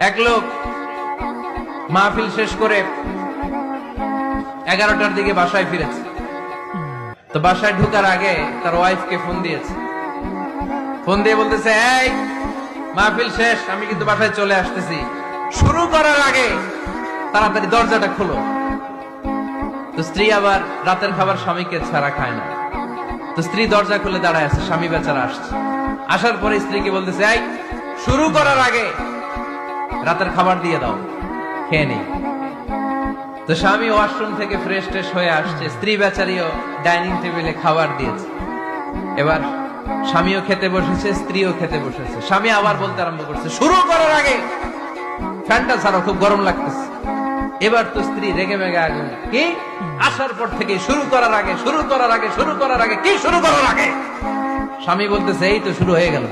এক লোক মাহফিল শেষ করে 11টার দিকে বাসায় ফিরেছে। তো বাসায় ঢোকার আগে তার ওয়াইফকে ফোন দিয়েছে। ফোন দিয়ে বলতেছে, এই মাহফিল শেষ, আমি কিন্তু বাসায় চলে আসতেছি, শুরু করার আগে তাড়াতাড়ি দরজাটা খোলো। তো স্ত্রী আবার রাতের খাবার স্বামীকে ছাড়া খায় না। তো স্ত্রী দরজা খুলে দাঁড়ায় আছে, স্বামী বেচারা আসছে। আসার পরে স্ত্রীকে বলতেছে, এই শুরু করার আগে রাতের খাবার দিয়ে দাও, খেয়ে নেই। তো স্বামী ওয়াশরুম থেকে ফ্রেশ ট্রেশ হয়ে আসছে, স্ত্রী বেচারিও ডাইনিং টেবিলে খাবার দিয়েছে। এবার স্বামীও খেতে বসেছে, স্ত্রীও খেতে বসেছে। স্বামী আবার বলতে আরম্ভ করছে, শুরু করার আগে ফ্যানটা ছাড়ো, খুব গরম লাগতেছে। এবার তো স্ত্রী রেগে মেগে আগুন, কি আসার পর থেকে শুরু করার আগে, শুরু করার আগে, শুরু করার আগে, কি শুরু করার আগে? স্বামী বলতেছে, এই তো শুরু হয়ে গেল।